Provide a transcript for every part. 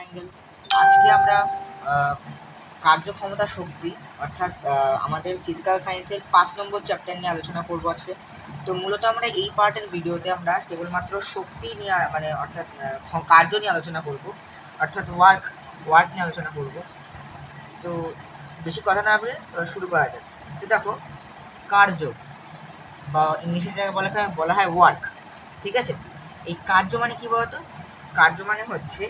Angle. আজকে আমরা কার্যক্ষমতা শক্তি অর্থাৎ আমাদের ফিজিক্যাল সায়েন্সের 5 নম্বর চ্যাপ্টার নিয়ে আলোচনা করব আজকে। তো মূলত আমরা এই পার্টের ভিডিওতে আমরা কেবলমাত্র শক্তি নিয়ে মানে অর্থাৎ কার্য নিয়ে আলোচনা করব, অর্থাৎ ওয়ার্ক নিয়ে আলোচনা করব। তো বেশি কথা না বলে শুরু করা যাক। তো দেখো, কার্য বা ইংলিশে যাকে বলা হয় ওয়ার্ক, ঠিক আছে। এই কার্য মানে কি বলতো? কার্য মানে হচ্ছে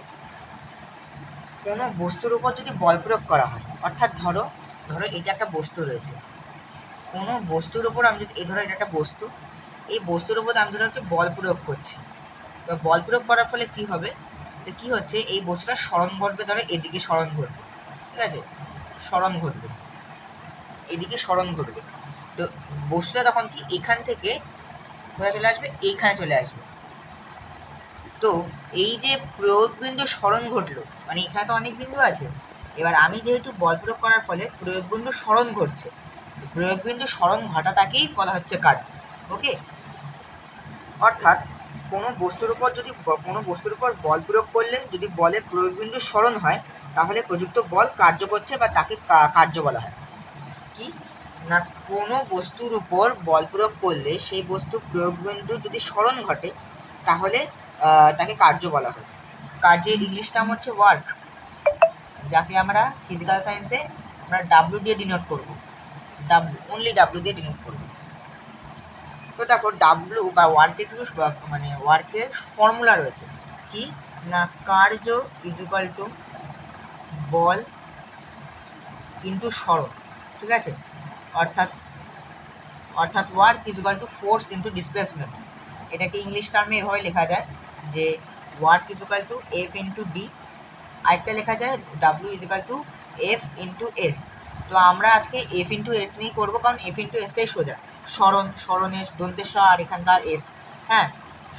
কোনো বস্তুর উপর যদি বল প্রয়োগ করা হয়, অর্থাৎ ধরো এটা একটা বস্তু রয়েছে, কোনো বস্তুর উপর আমি যদি ধরো এটা একটা বস্তু, এই বস্তুর উপর আমি ধরো একটা বল প্রয়োগ করছি, এবার বল প্রয়োগ করার ফলে কি হবে? তো কি হচ্ছে, এই বস্তুটার স্মরণ ঘটবে, ধরো এদিকে স্মরণ ঘটবে, ঠিক আছে, স্মরণ ঘটবে, এদিকে স্মরণ ঘটবে। তো বস্তুটা তখন কি এখান থেকে কোথায় চলে আসবে? এইখানে চলে আসবে। তো এই যে প্রয়োগ বিন্দু স্মরণ ঘটলো, মানে এখানে তো অনেক বিন্দু আছে, এবার আমি যেহেতু বল প্রয়োগ করার ফলে প্রয়োগ বিন্দু স্মরণ ঘটছে, প্রয়োগ বিন্দু স্মরণ ঘটাটাকেই বলা হচ্ছে কার্য। ওকে, অর্থাৎ কোনো বস্তুর উপর বল প্রয়োগ করলে যদি বলের প্রয়োগ বিন্দু স্মরণ হয়, তাহলে প্রযুক্ত বল কার্য করছে বা তাকে কার্য বলা হয়। কি না, কোনো বস্তুর উপর বল প্রয়োগ করলে সেই বস্তু প্রয়োগ বিন্দু যদি স্মরণ ঘটে, তাহলে তাকে কার্য বলা হয়। কার্যের ইংলিশ নাম হচ্ছে ওয়ার্ক, যাকে আমরা ফিজিক্যাল সায়েন্সে আমরা ডাব্লিউ দিয়ে ডিনোট করব, অনলি ডাব্লিউ দিয়ে ডিনোট করব। তো দেখো, ডাব্লিউ বা ওয়ার্কের কিছু মানে ওয়ার্কের ফর্মুলা রয়েছে। কি না, কার্য is equal two ball into সরণ, ঠিক আছে, অর্থাৎ work is equal to force into displacement. এটাকে ইংলিশ টার্মে এভাবে লেখা যায় যে work is equal two F into D, আরেকটা লেখা যায় W is equal two F into S. তো আমরা আজকে এফ ইন্টু এস নিয়েই করবো, কারণ এফ ইন্টু এসটাই সোজা, স্মরণের দন্তের স আর এখানকার এস, হ্যাঁ,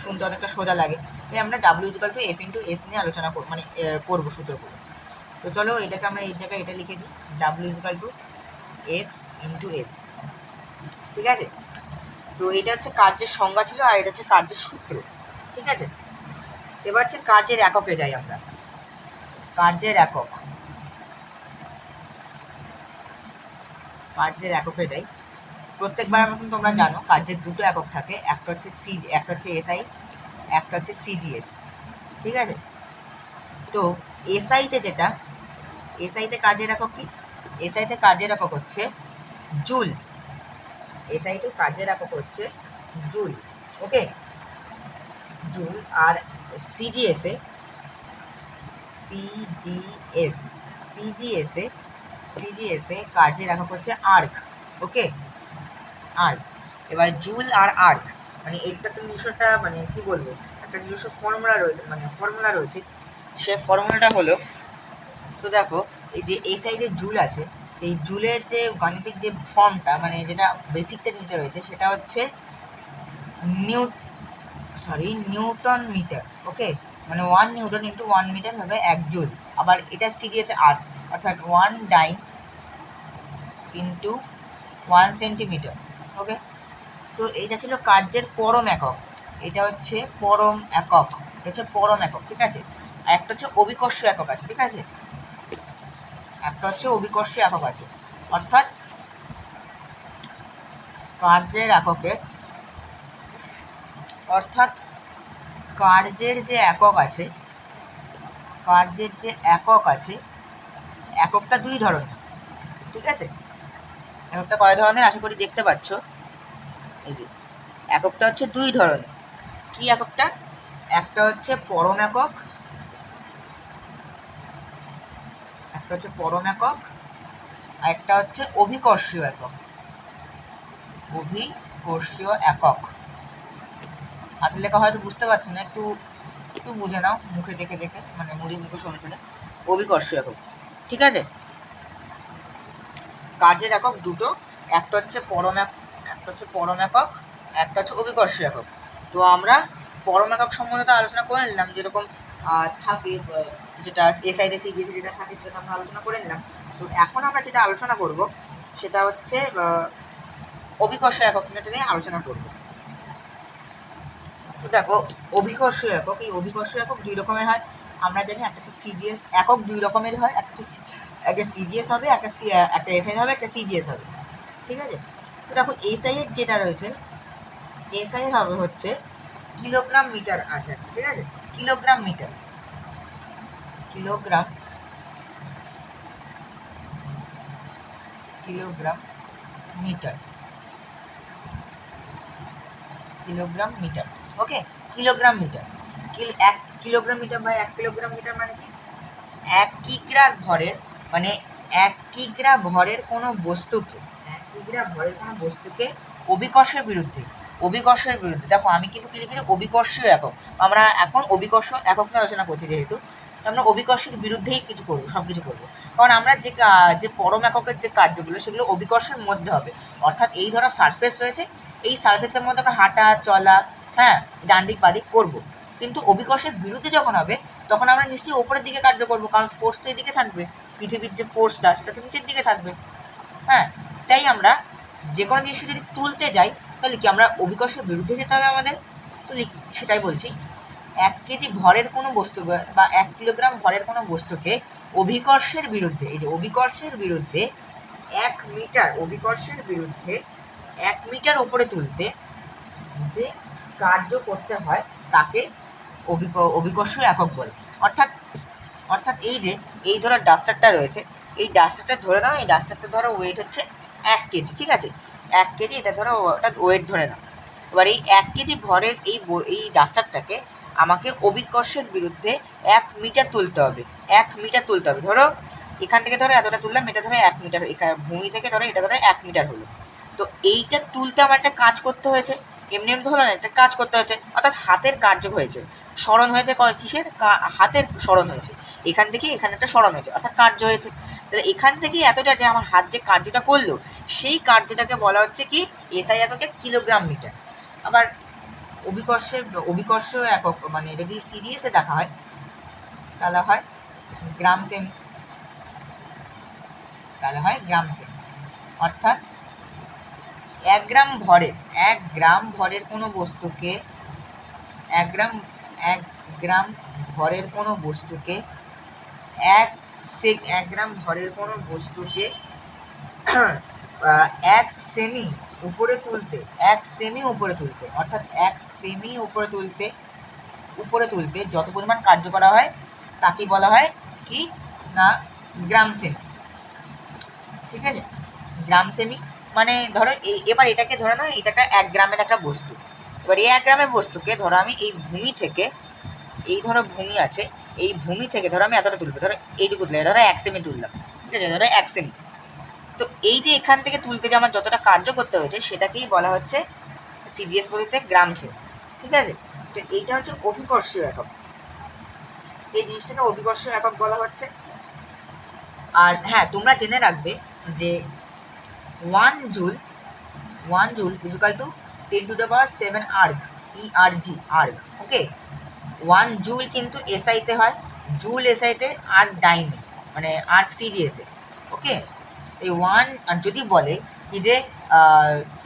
শুনতে অনেকটা সোজা লাগে। তাই আমরা W is equal two F into S নিয়ে আলোচনা মানে করবো, সূত্র করবো। তো চলো এটাকে আমরা এই জায়গায় এটা লিখে দিই, W is equal two F into S, ঠিক আছে। তো এটা হচ্ছে কার্যের সংজ্ঞা ছিল, আর এটা হচ্ছে কার্যের সূত্র, ঠিক আছে। এবার হচ্ছে কার্যের এককে যাই আমরা। কার্যের এককে যাই। প্রত্যেকবার মতন তোমরা জানো কার্যের দুটো একক থাকে, একটা হচ্ছে এসআই, একটা হচ্ছে সিজিএস, ঠিক আছে। তো এসআইতে কার্যের একক কি? এসআইতে কার্যের একক হচ্ছে জুল, এসআইতে কার্যের একক হচ্ছে জুল, ওকে, জুল। আর সিজিএসে সিজিএসে কার্যের একক হচ্ছে আর্ক, ওকে, আর্ক। এবার জুল আর আর্ক মানে এটা একটা নিজস্ব মানে কি বলবো, একটা নিজস্ব ফর্মুলা রয়েছে। সে ফর্মুলাটা হলো, তো দেখো এই যে এসআই যে জুল আছে, এই জুলের যে গাণিতিক যে ফর্মটা মানে যেটা বেসিকটা যেটা রয়েছে, সেটা হচ্ছে নিউটন মিটার, ওকে, মানে 1 নিউটন ইন্টু 1 মিটার হবে 1 জুল। আবার এটা সিজিএস আর্ক, অর্থাৎ 1 ডাইন ইন্টু 1 সেন্টিমিটার, ওকে। তো এইটা ছিল কার্যের পরম একক, এটা হচ্ছে পরম একক, ঠিক আছে। আর একটা হচ্ছে অভিকর্ষ একক আছে, ঠিক আছে, অর্থাৎ কার্যের এককে, অর্থাৎ কার্যের যে একক আছে, এককটা দুই ধরনের, ঠিক আছে। এককটা কয় ধরনের আশা করি দেখতে পাচ্ছ, এই যে এককটা হচ্ছে দুই ধরনের। কি এককটা? একটা হচ্ছে পরম একক, আর একটা হচ্ছে অভিকর্ষীয় একক। হাতের লেখা হয়তো বুঝতে পারছো না, একটু বুঝে নাও, মুখে দেখে মানে মুখে শুনে অভিকর্ষীয় একক, ঠিক আছে। কার্যের একক দুটো, একটা হচ্ছে পরম একক, একটা হচ্ছে অভিকর্ষীয় একক। তো আমরা পরম একক সম্বন্ধে আলোচনা করে নিলাম, যেরকম থাকে যেটা এসআইতে সিজিএসে যেটা থাকে সেটা আমরা আলোচনা করে নিলাম। তো এখন আমরা যেটা আলোচনা করব সেটা হচ্ছে অভিকর্ষ একক নিয়ে আলোচনা করব। তো দেখো, এই অভিকর্ষ একক দুই রকমের হয়। আমরা জানি একটা হচ্ছে সিজিএস একক, দুই রকমের হয়, একটা সিজিএস হবে, একটা এসআই হবে, একটা সিজিএস হবে, ঠিক আছে। তো দেখো এসআই এর যেটা রয়েছে, এসআই এর হবে হচ্ছে কিলোগ্রাম মিটার আছে, ঠিক আছে, kilogram metre, kilogram kilogram metre, kilogram metre, okay, kilogram metre, এক কিলোগ্রাম মিটার বা 1 কিলোগ্রাম মিটার মানে কি, 1 কিগ্রা ভরের, মানে 1 কিগ্রা ভরের কোনো বস্তুকে, 1 কিগ্রা ভরের কোনো বস্তুকে অভিকর্ষের বিরুদ্ধে, অভিকর্ষের বিরুদ্ধে, দেখো আমি কিন্তু কি লিখেছি, অভিকর্ষীয় একক, আমরা এখন অভিকর্ষ একক নিয়ে আলোচনা করছি যেহেতু, তো আমরা অভিকর্ষের বিরুদ্ধেই কিছু করবো, সব কিছু করবো, কারণ আমরা যে পরম এককের যে কার্যগুলো সেগুলো অভিকর্ষের মধ্যে হবে, অর্থাৎ এই ধরো সারফেস রয়েছে, এই সারফেসের মধ্যে আমরা হাঁটা চলা, হ্যাঁ, ডান দিক বাদিক করবো, কিন্তু অভিকর্ষের বিরুদ্ধে যখন হবে তখন আমরা নিশ্চয়ই ওপরের দিকে কার্য করবো, কারণ ফোর্স তো এদিকে থাকবে, পৃথিবীর যে ফোর্সটা সেটা তো নিচের দিকে থাকবে, হ্যাঁ, তাই আমরা যে কোনো জিনিসকে যদি তুলতে যাই তাহলে কি আমরা অভিকর্ষের বিরুদ্ধে যেতে হবে আমাদের, তো সেটাই বলছি, 1 কেজি ভরের কোনো বস্তু বা 1 কিলোগ্রাম ভরের কোনো বস্তুকে অভিকর্ষের বিরুদ্ধে, এই যে অভিকর্ষের বিরুদ্ধে 1 মিটার, অভিকর্ষের বিরুদ্ধে 1 মিটার ওপরে তুলতে যে কার্য করতে হয় তাকে অভিকর্ষ একক বলে। অর্থাৎ অর্থাৎ এই ধরো ডাস্টারটা রয়েছে, এই ডাস্টারটা ধরে নাও, এই ডাস্টারটা ধরো ওয়েট হচ্ছে 1 কেজি, ঠিক আছে, 1 কেজি, এটা ধরো ওটা ওয়েট ধরে নাও। এবার এই 1 কেজি ভরের এই ডাস্টারটাকে আমাকে অভিকর্ষের বিরুদ্ধে 1 মিটার তুলতে হবে, 1 মিটার তুলতে হবে, ধরো এখান থেকে ধরো এতটা তুললাম, এটা ধরো 1 মিটার, ভূমি থেকে ধরো এটা ধরো 1 মিটার হলো, তো এইটা তুলতে আমার একটা কাজ করতে হয়েছে, এমনি এমনি হলো না, একটা কাজ করতে হয়েছে, অর্থাৎ হাতের কার্য হয়েছে, স্মরণ হয়েছে, কিসের, হাতের স্মরণ হয়েছে, এখান থেকে এখানে একটা স্মরণ হয়েছে, অর্থাৎ কার্য হয়েছে, তাহলে এখান থেকে এতটা যে আমার হাত যে কার্যটা করলো সেই কার্যটাকে বলা হচ্ছে কি, এসআই এককে কিলোগ্রাম মিটার। আবার অভিকর্ষ একক মানে যদি সিরিয়াসে দেখা হয় তাহলে হয় গ্রাম সেমি, তাহলে হয় গ্রাম সেমি, অর্থাৎ 1 গ্রাম ভরের কোনো বস্তুকে, 1 গ্রাম ভরের কোনো বস্তুকে 1 গ্রাম ভরের কোনো বস্তুকে 1 সেমি উপরে তুলতে, 1 সেমি উপরে তুলতে, অর্থাৎ 1 সেমি উপরে তুলতে যত পরিমাণ কার্য করা হয় তাকে বলা হয় কি না, গ্রাম সেমি, ঠিক আছে, গ্রাম সেমি, মানে ধরো এবার এটাকে ধরে নাও এটা একটা 1 গ্রামের একটা বস্তু, এবার এই 1 গ্রামের বস্তুকে ধরো আমি এই ভূমি থেকে, এই ধরো ভূমি আছে, এই ভূমি থেকে ধরো আমি এতটা তুলবো, ধরো এইটুকু তুলে ধরো 1 সেমি তুললাম, ঠিক আছে, ধরো 1 সেমি, তো এই যে এখান থেকে তুলতে যে আমার যতটা কার্য করতে হয়েছে সেটাকেই বলা হচ্ছে সিজিএস পদ্ধতিতে গ্রাম সেমি, ঠিক আছে। তো এইটা হচ্ছে অভিকর্ষীয় একক, এই জিনিসটাকে অভিকর্ষীয় একক বলা হচ্ছে। আর হ্যাঁ, তোমরা জেনে রাখবে যে 1 joule is equal two 10⁻⁷ erg, ERG, erg, okay, 1 joule কিন্তু এসআইতে হয়, জুল এসআইতে, আর্গ ডাইনে, মানে আর্গ সিজিএসে, ওকে, এই আর যদি বলে কি যে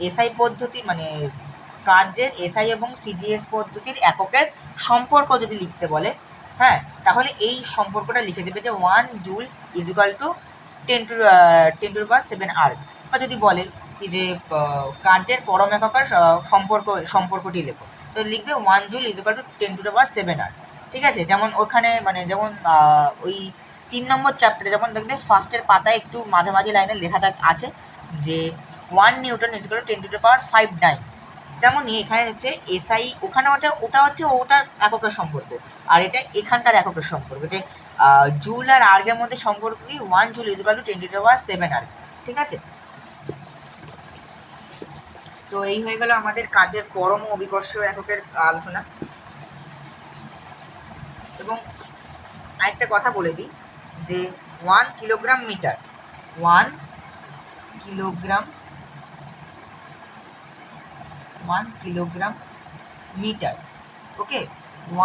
এসআই পদ্ধতি মানে কার্যের এসআই এবং সিজিএস পদ্ধতির এককের সম্পর্ক যদি লিখতে বলে, হ্যাঁ, তাহলে এই সম্পর্কটা লিখে দেবে যে 1 joule is equal two 10⁻⁷ erg, বা যদি বলে কি যে কার্যের পরম এককের সম্পর্কটি লেখো, তো লিখবে 1 joule is equal two 10⁻⁷ erg, ঠিক আছে, যেমন ওখানে মানে যেমন ওই 3 নম্বর চ্যাপ্টারে যেমন দেখবে ফার্স্টের পাতায় একটু মাঝামাঝি লাইনে লেখা আছে যে 1 নিউটন ইজ ইকুয়াল টু 10⁻⁵ তেমনই এখানে হচ্ছে এসআই, ওখানে ওটা হচ্ছে ওটার এককের সম্পর্ক, আর এটা এখানকার এককের সম্পর্ক, যে জুল আর আর্গের মধ্যে সম্পর্ক কি, 1 joule is equal two 10⁻⁷ erg, ঠিক আছে। তো এই হয়ে গেল আমাদের কার্যের পরম অভিকর্ষ এককের আলোচনা। এবং আরেকটা কথা বলে দিই যে 1 kilogram metre, 1 kilogram metre, okay,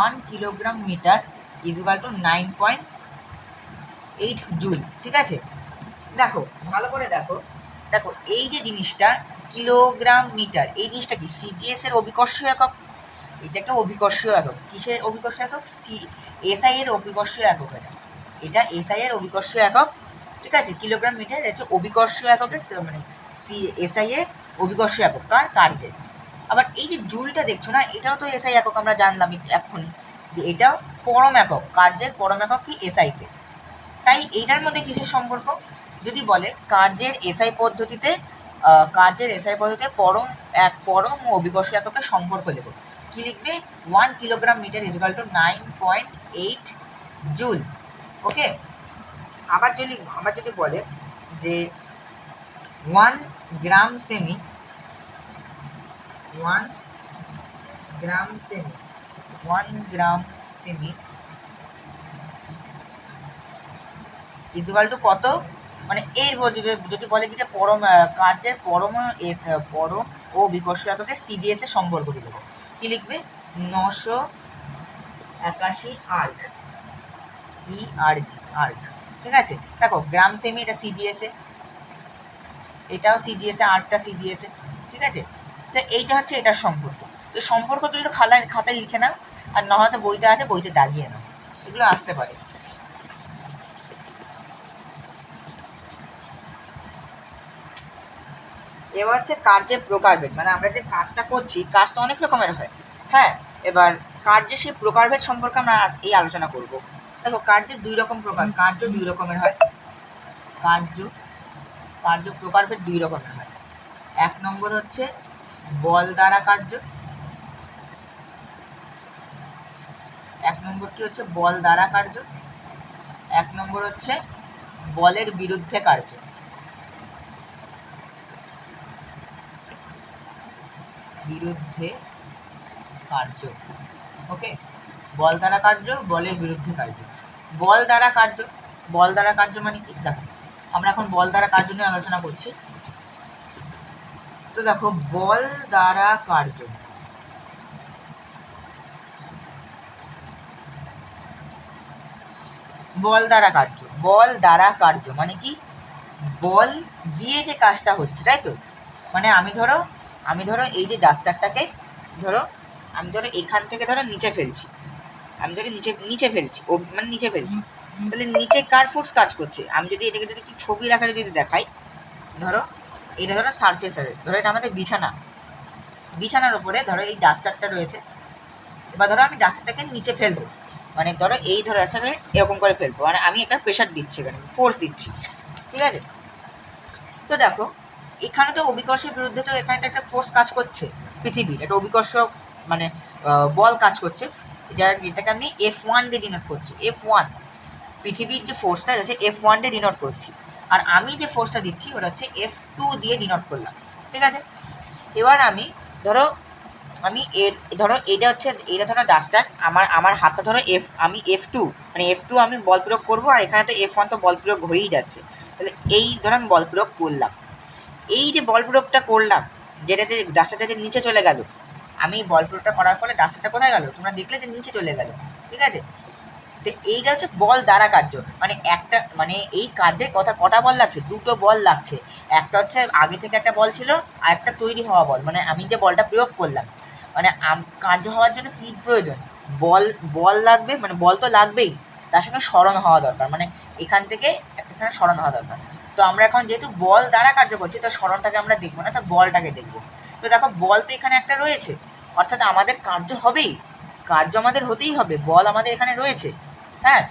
1 kilogram metre is equal to 9.8 joule, ঠিক আছে। দেখো ভালো করে দেখো, দেখো এই যে জিনিসটা কিলোগ্রাম মিটার, এই জিনিসটা কি সিজিএস এর অভিকর্ষ একক, এটা একটা অভিকর্ষীয় একক। কিসের অভিকর্ষীয় একক? এসআই এর অভিকর্ষীয় একক এটা এসআই এর অভিকর্ষীয় একক, ঠিক আছে? কিলোগ্রাম মিটার হচ্ছে অভিকর্ষীয় এককের মানে এসআই এর অভিকর্ষীয় একক কার্যের। আবার এই যে জুলটা দেখছো না, এটাও তো এসআই একক, আমরা জানলাম এক্ষুনি যে এটাও পরম একক, কার্যের পরম একক কি এসআইতে। তাই এইটার মধ্যে কিসের সম্পর্ক? যদি বলে কার্যের এসআই পদ্ধতিতে পরম ও অভিকর্ষ এককের সম্পর্ক লেখো, কি লিখবে? 1 kilogram metre equal to 9.8 joule. Okay, আবার যদি বলে যে 1 গ্রাম সেমি 1 গ্রাম সেমি ইজিক্যাল টু কত, মানে এর যদি বলে কি যে কার্যের পরম ও বিকর্ষ এককের সিজিএস এর সম্পর্ক কি লিখবো? কি লিখবে? 981 আর্ক আর্ক, ঠিক আছে? দেখো গ্রাম সেমি এটা সিজিএস এ, এটাও সিজিএস এ, আর্কটা সিজিএস এ, ঠিক আছে? তো এইটা হচ্ছে এটার সম্পর্ক। তো সম্পর্কগুলো একটু খাতায় লিখে নাও, আর না হয়তো বইতে আছে, বইতে দাগিয়ে নাও, এগুলো আসতে পারে। এবার হচ্ছে কার্যের প্রকারভেদ, মানে আমরা যে কাজটা করছি, কাজটা অনেক রকমের হয়। হ্যাঁ, এবার কার্যের সেই প্রকারভেদ সম্পর্কে আমরা আজ এই আলোচনা করব। দেখো কার্যের দুই রকমের হয়। কার্য প্রকারভেদ দুই রকমের হয়। এক নম্বর হচ্ছে বল দ্বারা কার্য। এক নম্বর হচ্ছে বলের বিরুদ্ধে কার্য। ওকে, বল দ্বারা কার্য, বলের বিরুদ্ধে কার্য। বল দ্বারা কার্য মানে কি? দেখো আমরা এখন বল দ্বারা কার্য নিয়ে আলোচনা করছি। তো দেখো বল দ্বারা কার্য মানে কি? বল দিয়ে যে কাজটা হচ্ছে, তাই তো? মানে আমি ধরো এই যে ডাস্টারটাকে আমি এখান থেকে নিচে ফেলছি, নিচে ফেলছি, তাহলে নিচে কার ফোর্স কাজ করছে? আমি যদি এটাকে একটু ছবির আকারে যদি দেখাই, এটা সারফেস আছে, এটা আমাদের বিছানার উপরে এই ডাস্টারটা রয়েছে। এবার আমি ডাস্টারটাকে নিচে ফেলবো, মানে এই ডাস্টারটাকে এরকম করে ফেলবো, মানে আমি একটা প্রেশার দিচ্ছি, এখানে ফোর্স দিচ্ছি, ঠিক আছে? তো দেখো এখানে তো অভিকর্ষের বিরুদ্ধে তো এখানে একটা ফোর্স কাজ করছে, পৃথিবীর একটা অভিকর্ষ মানে বল কাজ করছে, যেটাকে আমি F1 দিয়ে ডিনোট করছি। F1 পৃথিবীর যে ফোর্সটা রয়েছে F1 দিয়ে ডিনোট করছি, আর আমি যে ফোর্সটা দিচ্ছি ওটা হচ্ছে F2 দিয়ে ডিনোট করলাম, ঠিক আছে? এবার আমি এটা ডাস্টার, আমার হাতটা আমি F2 মানে F2 আমি বল প্রয়োগ করবো, আর এখানে তো F1 তো বল প্রয়োগ হয়েই যাচ্ছে। তাহলে এই আমি বল প্রয়োগ করলাম, এই যে বল প্রয়োগটা করলাম, যেটাতে ডাস্টারটা যে নিচে চলে গেল, আমি বল প্রয়োগটা করার ফলে ডাস্টারটা কোথায় গেল? তোমরা দেখলে যে নিচে চলে গেল, ঠিক আছে? তো এইটা হচ্ছে বল দ্বারা কার্য, মানে এই কার্যের কটা বল লাগছে? দুটো বল লাগছে। একটা হচ্ছে আগে থেকে একটা বল ছিল, আর একটা তৈরি হওয়া বল, মানে আমি যে বলটা প্রয়োগ করলাম, মানে কার্য হওয়ার জন্য কি প্রয়োজন? বল লাগবে, মানে বল তো লাগবেই, তার সঙ্গে সরণ হওয়া দরকার, মানে এখান থেকে এখানে সরণ হওয়া দরকার। তো আমরা এখন যেহেতু বল দ্বারা কার্য করছি, তো সরণটাকে আমরা দেখবো না, তো বলটাকে দেখবো। তো দেখো বল তো এখানে একটা রয়েছে, অর্থাৎ আমাদের কার্য আমাদের হতেই হবে, বল আমাদের এখানে রয়েছে। হ্যাঁ,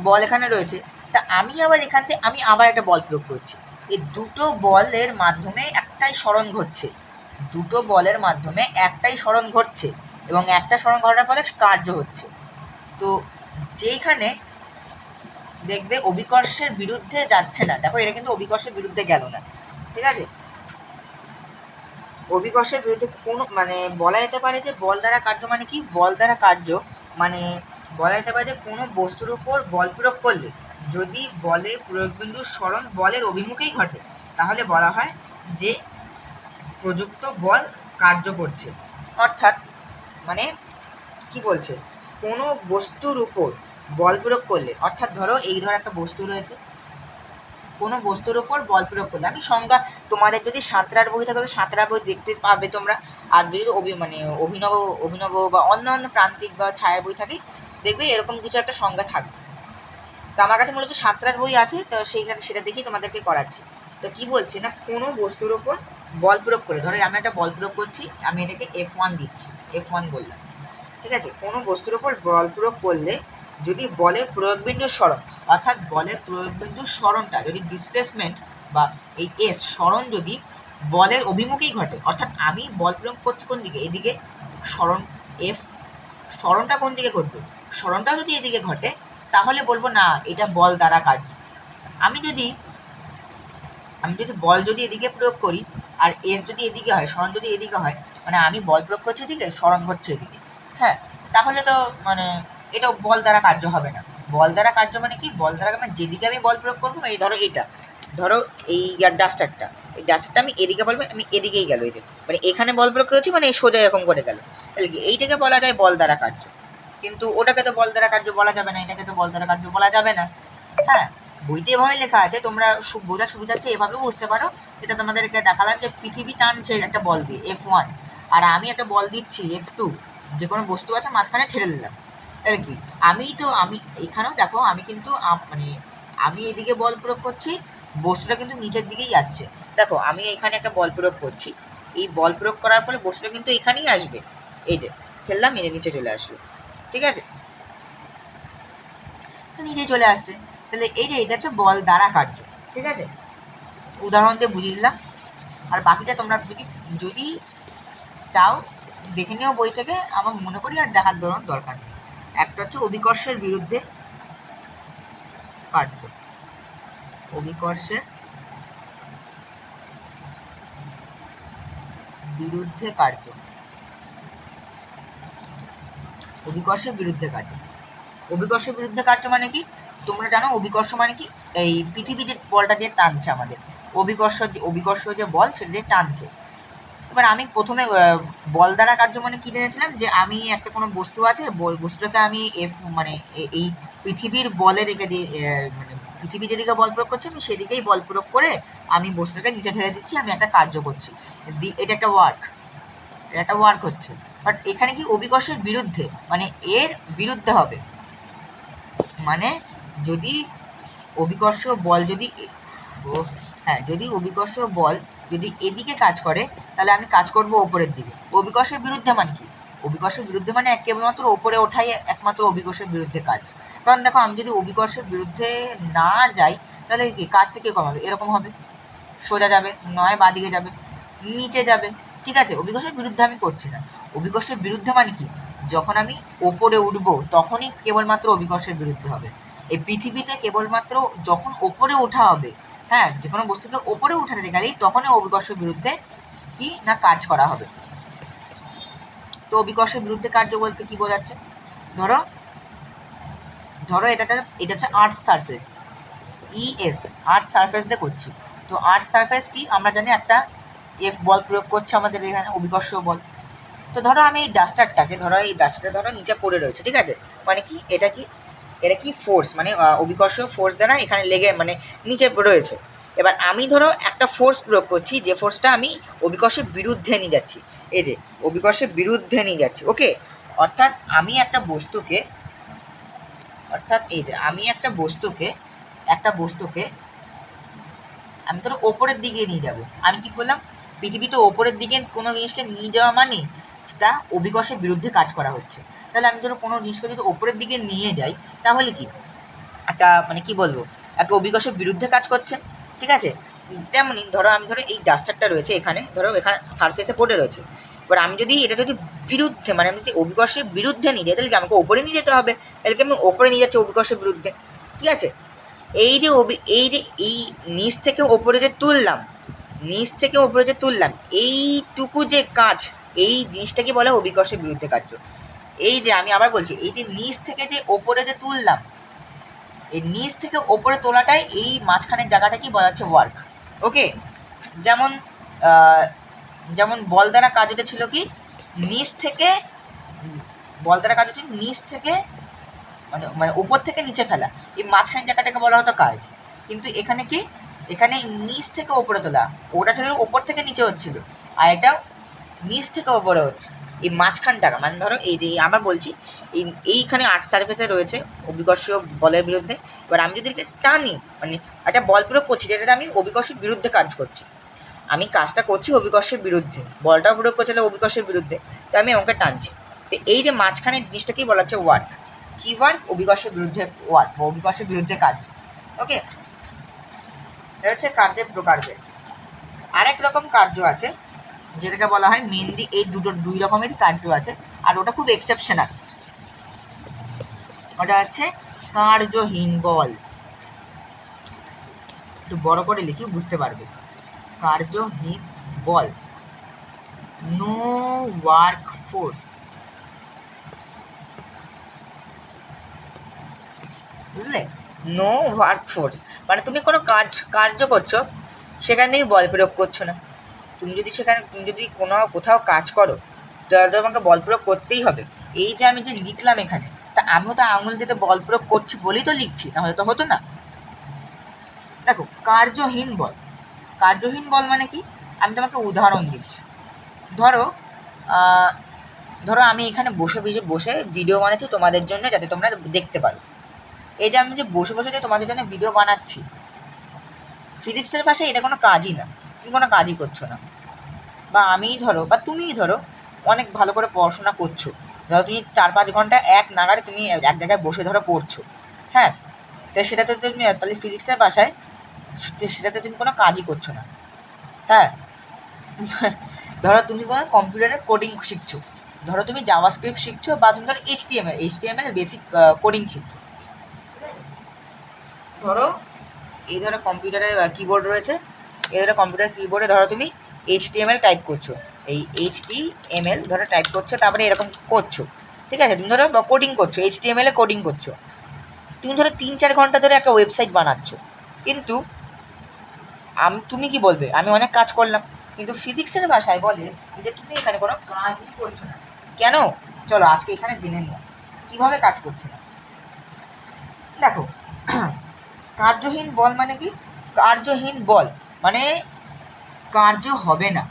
বল এখানে রয়েছে, তা আমি আবার এখান থেকে আমি আবার একটা বল প্রয়োগ করছি। এই দুটো বলের মাধ্যমে একটাই সরণ ঘটছে, এবং একটা সরণ ঘটার ফলে কার্য হচ্ছে। তো যেখানে দেখবে অভিকর্ষের বিরুদ্ধে যাচ্ছে না, দেখো এটা কিন্তু অভিকর্ষের বিরুদ্ধে গেল না, ঠিক আছে? অভিকর্ষের বিরুদ্ধে কোনো মানে বলা যেতে পারে যে বল দ্বারা কার্য মানে কি? মানে বলা যেতে পারে যে কোনো বস্তুর উপর বল প্রয়োগ করলে যদি বলের প্রয়োগবিন্দুর সরণ বলের অভিমুখেই ঘটে, তাহলে বলা হয় যে প্রযুক্ত বল কার্য করছে। অর্থাৎ মানে কি বলছে? কোনো বস্তুর উপর বল প্রয়োগ করলে, অর্থাৎ ধরো একটা বস্তু রয়েছে, কোনো বস্তুর ওপর বল প্রয়োগ করলে। আমি সংজ্ঞা, তোমাদের যদি সাঁতরার বই থাকে তো সাঁতরার বই দেখতে পাবে তোমরা, আর যদি অভিনব অভিনব বা অন্য প্রান্তিক বা ছায়ার বই থাকে দেখবে এরকম কিছু একটা সংজ্ঞা থাকবে। তো আমার কাছে মূলত সাঁতরার বই আছে, তো সেইখানে সেটা দেখেই তোমাদেরকে করাচ্ছি। তো কি বলছে না, কোনো বস্তুর ওপর বল প্রয়োগ করে, ধরো আমি একটা বল প্রয়োগ করছি, আমি এটাকে F1 দিচ্ছি, F1 বললাম, ঠিক আছে। কোনো বস্তুর ওপর বল প্রয়োগ করলে যদি বলের প্রয়োগবিন্দুর সরণ, অর্থাৎ বলের প্রয়োগবিন্দুর সরণটা যদি ডিসপ্লেসমেন্ট বা এই এস সরণ যদি বলের অভিমুখেই ঘটে, অর্থাৎ আমি বল প্রয়োগ করছি কোন দিকে, এদিকে, সরণ এফ, সরণটা কোন দিকে ঘটবে, সরণটাও যদি এদিকে ঘটে, তাহলে বলবো না এটা বল দ্বারা কার্য। আমি যদি বল যদি এদিকে প্রয়োগ করি আর এস যদি এদিকে হয়, সরণ যদি এদিকে হয়, মানে আমি বল প্রয়োগ করছি এদিকে, সরণ ঘটছে এদিকে, হ্যাঁ, তাহলে তো মানে এটা বল দ্বারা কার্য হবে না। বল দ্বারা কার্য মানে কি, বল দ্বারা মানে যেদিকে আমি বল প্রয়োগ করবো, এই ধরো এটা, ধরো এই ডাস্টারটা, এই ডাস্টারটা আমি এদিকে বলবো, আমি এদিকেই গেল, এই যে মানে এখানে বল প্রয়োগ করেছি মানে সোজা এরকম করে গেল, তাহলে কি এইটাকে বলা যায় বল দ্বারা কার্য। কিন্তু ওটাকে তো বল দ্বারা কার্য বলা যাবে না, এটাকে তো বল দ্বারা কার্য বলা যাবে না। হ্যাঁ, বইতে এভাবে লেখা আছে, তোমরা বোঝার সুবিধার্থে এভাবেও বুঝতে পারো। এটা তোমাদেরকে দেখালাম যে পৃথিবী টানছে একটা বল দিয়ে F1, আর আমি একটা বল দিচ্ছি F2, যে কোনো বস্তু আছে মাঝখানে ঠেলে দিলাম, তাহলে কি আমি এখানেও দেখো, আমি কিন্তু মানে আমি এদিকে বল প্রয়োগ করছি, বস্তুটা কিন্তু নিচের দিকেই আসছে। দেখো আমি এখানে একটা বল প্রয়োগ করছি, এই বল প্রয়োগ করার ফলে বস্তুটা কিন্তু এখানেই আসবে, এই যে ফেললাম, এই যে নিচে চলে আসলো, ঠিক আছে, নিচে চলে আসছে। তাহলে এই যে এটা হচ্ছে বল দ্বারা কার্য, ঠিক আছে, উদাহরণ দিয়ে বুঝিয়ে দিলাম। আর বাকিটা তোমরা যদি চাও দেখে নিও বই থেকে, আমার মনে করি আর দেখার দরকার নেই। একটা হচ্ছে অভিকর্ষের বিরুদ্ধে কার্য, অভিকর্ষের বিরুদ্ধে কার্য, অভিকর্ষের বিরুদ্ধে কার্য। অভিকর্ষের বিরুদ্ধে কার্য মানে কি, তোমরা জানো অভিকর্ষ মানে কি, এই পৃথিবী যে বলটা দিয়ে টানছে আমাদের, অভিকর্ষ যে বল সেটা দিয়ে টানছে। এবার আমি প্রথমে বল দ্বারা কার্য মানে কি জেনেছিলাম, যে আমি একটা কোনো বস্তু আছে, বস্তুটাকে আমি মানে এই পৃথিবীর বলে রেখে দিয়ে, মানে পৃথিবী যেদিকে বল প্রয়োগ করছে আমি সেদিকেই বল প্রয়োগ করে আমি বস্তুটাকে নিচে ঠেলে দিচ্ছি, আমি একটা কার্য করছি, এটা একটা ওয়ার্ক হচ্ছে। বাট এখানে কি অভিকর্ষের বিরুদ্ধে, মানে এর বিরুদ্ধে হবে, মানে যদি অভিকর্ষ বল যদি যদি অভিকর্ষ বল যদি এদিকে কাজ করে, তাহলে আমি কাজ করব ওপরের দিকে। অভিকর্ষের বিরুদ্ধে মানে কি, অভিকর্ষের বিরুদ্ধে মানে কেবলমাত্র ওপরে ওঠাই একমাত্র অভিকর্ষের বিরুদ্ধে কাজ। কারণ দেখো আমি যদি অভিকর্ষের বিরুদ্ধে না যাই, তাহলে কি কাজটা কীরকম হবে, এরকম হবে, সোজা যাবে, নয় বাঁ দিকে যাবে, নিচে যাবে, ঠিক আছে। অভিকর্ষের বিরুদ্ধে আমি করছি না। অভিকর্ষের বিরুদ্ধে মানে কি, যখন আমি ওপরে উঠবো তখনই কেবলমাত্র অভিকর্ষের বিরুদ্ধে হবে। এই পৃথিবীতে কেবলমাত্র যখন ওপরে ওঠা হবে, হ্যাঁ, যে কোনো বস্তুকে ওপরে উঠাতে গেলেই তখনই অভিকর্ষের বিরুদ্ধে কি না কাজ করা হবে। তো অভিকর্ষের বিরুদ্ধে কার্য বলতে কি বোঝাচ্ছে, ধরো এটা হচ্ছে earth surface, ES, earth surface দিয়ে করছি। তো আর্থ সারফেস কি আমরা জানি, একটা F বল প্রয়োগ করছে আমাদের এখানে, অভিকর্ষ বল। তো ধরো আমি এই ডাস্টারটা ধরো নিচে পড়ে রয়েছে, ঠিক আছে, মানে কি এটা কি ফোর্স, মানে অভিকর্ষ ফোর্স দ্বারা এখানে লেগে মানে নিচে রয়েছে। এবার আমি ধরো একটা ফোর্স প্রয়োগ করছি, যে ফোর্সটা আমি অভিকর্ষের বিরুদ্ধে নিয়ে যাচ্ছি, এই যে অভিকর্ষের বিরুদ্ধে নিয়ে যাচ্ছি, ওকে। অর্থাৎ আমি একটা বস্তুকে আমি ধরো ওপরের দিকে নিয়ে যাব। আমি কি করলাম, পৃথিবীতে ওপরের দিকে কোনো জিনিসকে নিয়ে যাওয়া মানে সেটা অভিকর্ষের বিরুদ্ধে কাজ করা হচ্ছে। তাহলে আমি ধরো কোনো জিনিসকে যদি ওপরের দিকে নিয়ে যাই, তাহলে কি একটা মানে কি বলবো, একটা অভিকর্ষের বিরুদ্ধে কাজ করছে, ঠিক আছে। তেমনই ধরো আমি এই ডাস্টারটা রয়েছে এখানে, ধরো এখানে সারফেসে পড়ে রয়েছে। এবার আমি যদি এটা বিরুদ্ধে, মানে আমি যদি অভিকর্ষের বিরুদ্ধে নিয়ে যাই, তাহলে কি আমাকে ওপরে নিয়ে যেতে হবে, তাহলে কি আমি ওপরে নিয়ে যাচ্ছি অভিকর্ষের বিরুদ্ধে, ঠিক আছে। এই যে এই নিচ থেকে ওপরে যে তুললাম, এইটুকু যে কাজ, এই জিনিসটাকে বলে অভিকর্ষের বিরুদ্ধে কার্য। এই যে আমি আবার বলছি, এই যে নিচ থেকে যে ওপরে যে তুললাম, এই নিচ থেকে ওপরে তোলাটাই এই মাঝখানের জায়গাটাকেই বলা হচ্ছে ওয়ার্ক, ওকে। যেমন বল দ্বারা কাজ হতে ছিল কি, নিচ থেকে মানে উপর থেকে নিচে ফেলা, এই মাঝখানের জায়গাটাকে বলা হতো কাজ। কিন্তু এখানে কি এখানে নিচ থেকে ওপরে তোলা, ওটা ছিল ওপর থেকে নিচে হচ্ছিল, আর এটাও নিচ থেকে ওপরে হচ্ছে। এই মাঝখানটা মানে ধরো এই যে আবার বলছি, এইখানে আর্ট সারফেসে রয়েছে অভিকর্ষীয় বলের বিরুদ্ধে। এবার আমি যদি এটাকে টানি, মানে একটা বল প্রয়োগ করছি যেটাতে আমি অভিকর্ষের বিরুদ্ধে কাজ করছি, আমি কাজটা করছি অভিকর্ষের বিরুদ্ধে, বলটা প্রয়োগ করছি অভিকর্ষের বিরুদ্ধে, তো আমি ওকে টানছি। তো এই যে মাঝখানে জিনিসটাকেই বলা হচ্ছে ওয়ার্ক। কি ওয়ার্ক? অভিকর্ষের বিরুদ্ধে ওয়ার্ক বা অভিকর্ষের বিরুদ্ধে কাজ। ওকে, এটা হচ্ছে কার্যের প্রকারভেদ। আরেক রকম কার্য আছে যেটাকে বলা হয় মেনলি, এই দুই রকমেরই কার্য আছে, আর ওটা খুব এক্সেপশনাল। ওটা হচ্ছে কার্যহীন বল। একটু বড় করে লিখি বুঝতে পারবে। কার্যহীন বল, নো ওয়ার্ক ফোর্স। বুঝলে? নো ওয়ার্ক ফোর্স মানে তুমি কোনো কার্য করছো, সেখানে তুমি বল প্রয়োগ করছো না। তুমি যদি কোথাও কাজ করো, তাহলে তোমাকে বল প্রয়োগ করতেই হবে। এই যে আমি যে লিখলাম এখানে, তা আমিও তো আঙুল দিয়ে বল প্রয়োগ করছি বলেই তো লিখছি, নাহলে তো হতো না। দেখো, কার্যহীন বল। কার্যহীন বল মানে কি? আমি তোমাকে উদাহরণ দিচ্ছি। ধরো ধরো আমি এখানে বসে ভিডিও বানাচ্ছি তোমাদের জন্য, যাতে তোমরা দেখতে পারো। এই যে আমি যে বসে যে তোমাদের জন্য ভিডিও বানাচ্ছি, ফিজিক্সের ভাষায় এটা কোনো কাজই না, তুমি কোনো কাজই করছো না। বা আমিই ধরো বা তুমিই ধরো অনেক ভালো করে পড়াশোনা করছো, ধরো তুমি 4-5 ঘন্টা এক নাগাড়ে তুমি এক জায়গায় বসে ধরো পড়ছো, হ্যাঁ, তো সেটাতে তুমি তাহলে ফিজিক্সের ভাষায় সেটাতে তুমি কোনো কাজই করছো না। হ্যাঁ, ধরো তুমি কোনো কম্পিউটারে কোডিং শিখছো, ধরো তুমি জাভাস্ক্রিপ্ট শিখছো, বা তুমি ধরো এইচটিএমএল বেসিক কোডিং শিখছো। ধরো এই ধরো কম্পিউটারে কিবোর্ড রয়েছে, এই ধরো কম্পিউটার কিবোর্ডে ধরো তুমি এইচটিএমএল টাইপ করছো, এই এইচটিএমএল ধরো টাইপ করছো, তারপরে এরকম করছো, ঠিক আছে? তুমি ধরো কোডিং করছো, এইচটিএমএল এ কোডিং করছো, তুমি ধরো 3-4 ঘন্টা ধরে একটা ওয়েবসাইট বানাচ্ছো, কিন্তু তুমি কি বলবে? আমি অনেক কাজ করলাম। কিন্তু ফিজিক্সের ভাষায় বলে যে তুমি এখানে কোনো কাজই করছো না। কেন? চলো আজকে এখানে জেনে নিও কীভাবে কাজ করছে না। দেখো, কার্যহীন বল মানে কি? কার্যহীন বল মানে কার্য হবে না,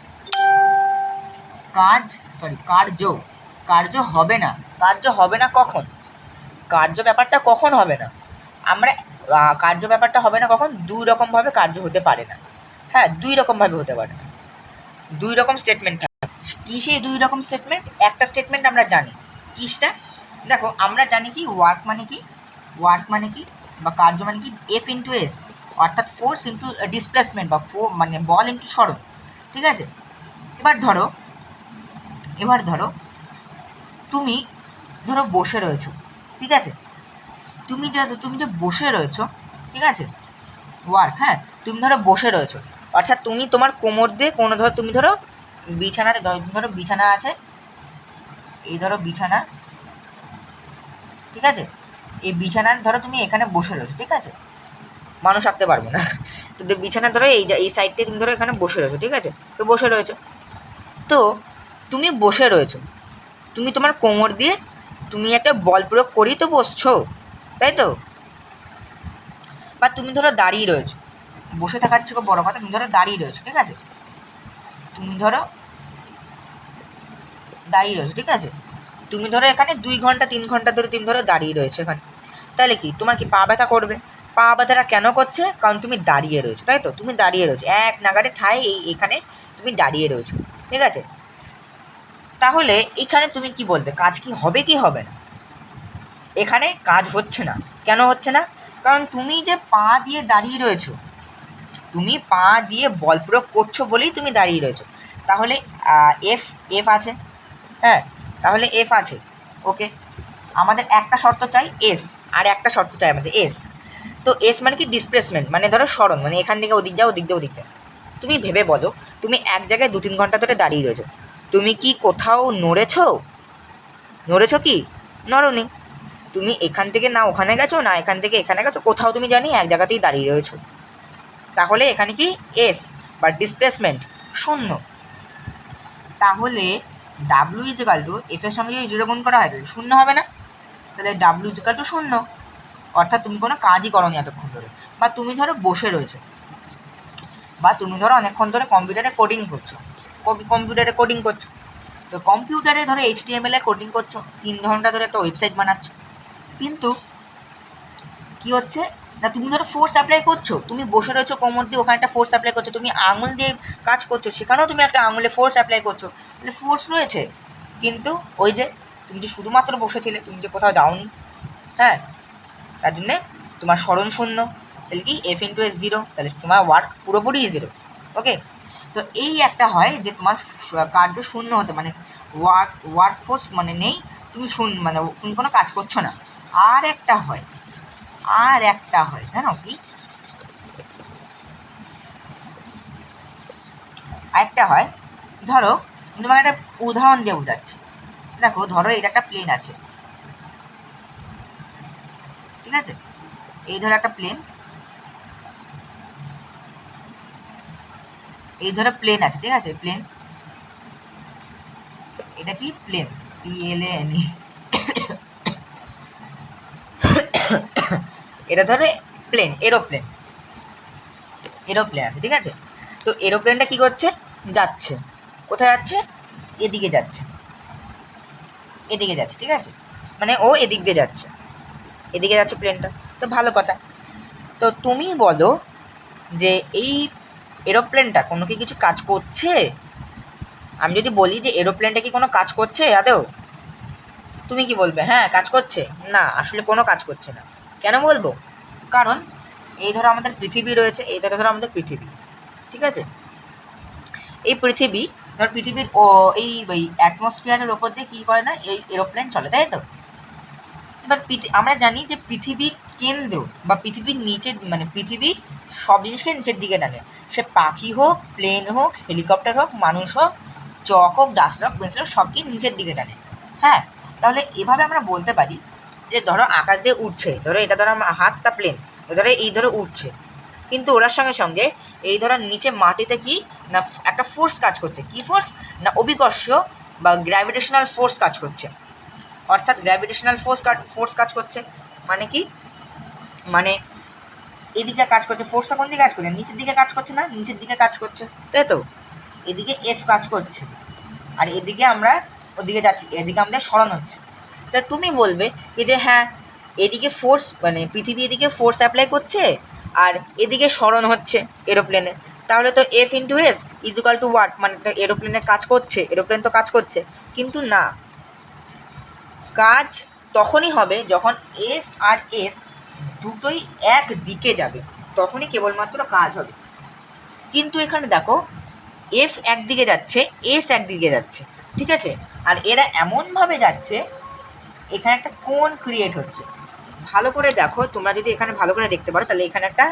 কার্য হবে না। কার্য হবে না কখন? কার্য ব্যাপারটা কখন হবে না? আমরা কার্য ব্যাপারটা হবে না কখন? 2 রকমভাবে কার্য হতে পারে না। হ্যাঁ, 2 রকমভাবে হতে পারে না। 2 রকম স্টেটমেন্ট থাকে। কী সেই 2 রকম স্টেটমেন্ট? একটা স্টেটমেন্ট আমরা জানি। কী সেটা? দেখো, আমরা জানি কি ওয়ার্ক মানে কি, বা কার্য মানে কি এফ ইন্টু এস, অর্থাৎ ফোর্স ইন্টু ডিসপ্লেসমেন্ট, বা মানে বল ইন্টু সরণ, ঠিক আছে? এবার ধরো তুমি ধরো বসে রয়েছো, ঠিক আছে? তুমি যে বসে রয়েছো, ঠিক আছে, ওয়ার্ক, হ্যাঁ, তুমি ধরো বসে রয়েছো, অর্থাৎ তুমি তোমার কোমর দিয়ে তুমি ধরো বিছানাতে, ধরো বিছানা আছে, এই ধরো বিছানা, ঠিক আছে? এই বিছানার ধরো তুমি এখানে বসে রয়েছো, ঠিক আছে? মানুষ আঁকতে পারবো না। তো বিছানা ধরো এই সাইডটায় তুমি ধরো এখানে বসে রয়েছো, ঠিক আছে? তো বসে রয়েছো, তো তুমি বসে রয়েছো, তুমি তোমার কোমর দিয়ে তুমি একটা বল প্রয়োগ করেই তো বসছো, তাই তো? বা তুমি ধরো দাঁড়িয়ে রয়েছো, বসে থাকার থেকে বড় কথা, তুমি ধরো দাঁড়িয়ে রয়েছো, ঠিক আছে? তুমি ধরো দাঁড়িয়ে রয়েছো, ঠিক আছে? তুমি ধরো এখানে 2 ঘন্টা 3 ঘন্টা ধরে তুমি ধরো দাঁড়িয়ে রয়েছো এখানে, তাহলে কি তোমার কি পা ব্যথা করবে? পা ব্যথাটা কেন করছে? কারণ তুমি দাঁড়িয়ে রয়েছো, তাই তো? তুমি দাঁড়িয়ে রয়েছো এক নাগাড়ে ঠায়, এখানে তুমি দাঁড়িয়ে রয়েছো, ঠিক আছে? তাহলে এখানে তুমি কি বলবে? কাজ কি হবে কি হবে না? এখানে কাজ হচ্ছে না। কেন হচ্ছে না? কারণ তুমি যে পা দিয়ে দাঁড়িয়ে রয়েছো, তুমি পা দিয়ে বল প্রয়োগ করছো বলেই তুমি দাঁড়িয়ে রয়েছো। তাহলে এফ আছে, হ্যাঁ, তাহলে এফ আছে, ওকে। আমাদের একটা শর্ত চাই এস, আর একটা শর্ত চাই আমাদের এস। তো এস মানে কি? ডিসপ্লেসমেন্ট, মানে ধরো সরণ, মানে এখান থেকে ওদিক যাও, ওদিক দিয়ে ওদিক যাও। তুমি ভেবে বলো, তুমি এক জায়গায় 2-3 ঘন্টা ধরে দাঁড়িয়ে রয়েছো, তুমি কি কোথাও নড়েছো কি? নড়নি। তুমি এখান থেকে না ওখানে গেছো, না এখান থেকে এখানে গেছো, কোথাও তুমি জানি এক জায়গাতেই দাঁড়িয়ে রয়েছো। তাহলে এখানে কি এস বা ডিসপ্লেসমেন্ট শূন্য। তাহলে ডাব্লিউ ইজিক্যাল টু এফ এর সঙ্গে যদি 0 গুণ করা হয় তাহলে শূন্য হবে না? তাহলে ডাব্লিউ ইজিক্যাল টু শূন্য, অর্থাৎ তুমি কোনো কাজই করোনি এতক্ষণ ধরে। বা তুমি ধরো বসে রয়েছো, বা তুমি ধরো অনেকক্ষণ ধরে কম্পিউটারে কোডিং করছো, তো কম্পিউটারে ধরো HTML এ কোডিং করছো, 3 ঘন্টা ধরে একটা ওয়েবসাইট বানাচ্ছ, কিন্তু কি হচ্ছে না, তুমি ধরো ফোর্স অ্যাপ্লাই করছো, তুমি বসে রয়েছো কোমর দিয়ে, ওখানে একটা ফোর্স অ্যাপ্লাই করছো, তুমি আঙুল দিয়ে কাজ করছো, সেখানেও তুমি একটা আঙুলে ফোর্স অ্যাপ্লাই করছো, তাহলে ফোর্স রয়েছে, কিন্তু ওই যে তুমি যে শুধুমাত্র বসেছিলে, তুমি যে কোথাও যাওনি, হ্যাঁ, তার জন্যে তোমার স্মরণ শূন্য, তাহলে কি F × S 0, তাহলে তোমার ওয়ার্ক পুরোপুরি 0। ওকে, তো এই একটা হয় যে তোমার কার্য শূন্য হতে, মানে ওয়ার্ক ফোর্স মানে নেই, তুমি মানে তুমি কোনো কাজ করছো না। আর একটা হয় জানো কি, আরেকটা হয়, ধরো তোমাকে একটা উদাহরণ দিয়ে বোঝাচ্ছি। দেখো, ধরো এটা একটা প্লেন আছে, ঠিক আছে, এই ধরো একটা প্লেন, এই ধরো প্লেন আছে, ঠিক আছে, প্লেন, এটা কি প্লেন, PLANE, এটা ধরে প্লেন, এরোপ্লেন আছে, ঠিক আছে। তো এরোপ্লেনটা কি করছে, যাচ্ছে, কোথায় যাচ্ছে, এদিকে যাচ্ছে, ঠিক আছে, মানে ও এদিক দিয়ে যাচ্ছে, প্লেনটা, তো ভালো কথা। তো তুমি বলো যে এই এরোপ্লেনটা কোনো কি কিছু কাজ করছে? আমি যদি বলি যে এরোপ্লেনটা কি কোনো কাজ করছে আদৌ, তুমি কি বলবে? হ্যাঁ, কাজ করছে। না, আসলে কোনো কাজ করছে না। কেন বলবো? কারণ এই ধরো আমাদের পৃথিবী রয়েছে, এই ধরো আমাদের পৃথিবী, ঠিক আছে, এই পৃথিবী, ধর পৃথিবীর এই অ্যাটমসফিয়ারের ওপর দিয়ে কী করে না, এই এরোপ্লেন চলে, তাই তো। এবার আমরা জানি যে পৃথিবীর কেন্দ্র বা পৃথিবীর নিচে, মানে পৃথিবী সব জিনিসকে নিচের দিকে টানে, সে পাখি হোক, প্লেন হোক, হেলিকপ্টার হোক, মানুষ হোক, চক হোক, ডাস্টার হোক, পেন্সিল হোক, সবকে নিচের দিকে টানে। হ্যাঁ, তাহলে এভাবে আমরা বলতে পারি যে ধরো আকাশ দিয়ে উঠছে, ধরো এটা ধরো আমার হাতটা প্লেন, ধরো এই ধরো উঠছে, কিন্তু ওরার সঙ্গে সঙ্গে এই ধরো নিচে মাটিতে কি না একটা ফোর্স কাজ করছে, কি ফোর্স না, অভিকর্ষ বা গ্র্যাভিটেশনাল ফোর্স কাজ করছে, অর্থাৎ গ্র্যাভিটেশনাল ফোর্স কাজ করছে, মানে কি, মানে এদিকে কাজ করছে, ফোর্সটা কোন দিকে কাজ করছে, নিচের দিকে কাজ করছে না, নিচের দিকে কাজ করছে, তাই তো, এদিকে F কাজ করছে, আর এদিকে আমরা ওদিকে যাচ্ছি, এদিকে আমাদের সরান হচ্ছে। তা তুমি বলবে যে হ্যাঁ, এদিকে ফোর্স, মানে পৃথিবী এদিকে ফোর্স অ্যাপ্লাই করছে, আর এদিকে সরণ হচ্ছে এরোপ্লেনের, তাহলে তো F × S = ওয়াট, মানে এরোপ্লেনের কাজ করছে, এরোপ্লেন তো কাজ করছে, কিন্তু না, কাজ তখনই হবে যখন F আর S দুটোই এক দিকে যাবে, তখনই কেবলমাত্র কাজ হবে। কিন্তু এখানে দেখো, F একদিকে যাচ্ছে, S একদিকে যাচ্ছে, ঠিক আছে, আর এরা এমনভাবে যাচ্ছে, এখানে একটা কোণ ক্রিয়েট হচ্ছে। ভালো করে দেখো, তোমরা যদি এখানে ভালো করে দেখতে পারো, তাহলে এখানে একটা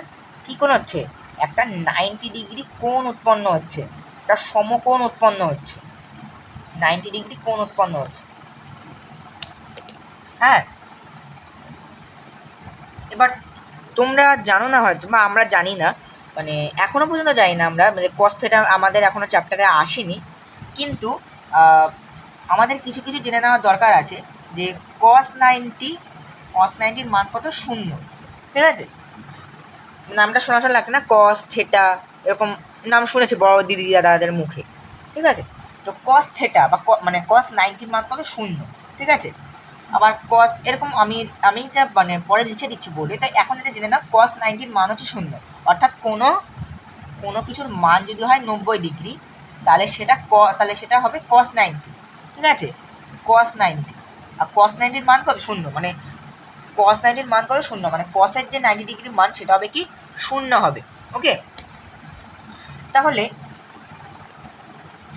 কী কোণ হচ্ছে, একটা 90° কোণ উৎপন্ন হচ্ছে, একটা সমকোণ উৎপন্ন হচ্ছে, 90° কোণ উৎপন্ন হচ্ছে। হ্যাঁ, এবার তোমরা জানো না হয়তো, বা আমরা জানি না, মানে এখনও পর্যন্ত জানি না আমরা, মানে কস থিটা আমাদের এখনও চ্যাপ্টারে আসেনি, কিন্তু আমাদের কিছু কিছু জেনে নেওয়ার দরকার আছে যে cos 90 মান কত, 0, ঠিক আছে, নামটা শোনা শোনা লাগছে না, কস থিটা, এরকম নাম শুনেছি বড় দিদি দাদাদের মুখে, ঠিক আছে। তো cos থিটা বা মানে cos 90 মান কত, 0, ঠিক আছে। আবার cos এরকম আমি এটা মানে পরে লিখে দিচ্ছি বলে, তাই এখন এটা জেনে নাও, cos 90 মান হচ্ছে 0, অর্থাৎ কোনো কিছুর মান যদি হয় 90°, তাহলে সেটা হবে cos 90, ঠিক আছে, cos 90, আর cos 90 মান কত, 0, মানে cos 90 মান কত, 0, মানে cosের যে 90° মান সেটা হবে কি, 0 হবে। ওকে, তাহলে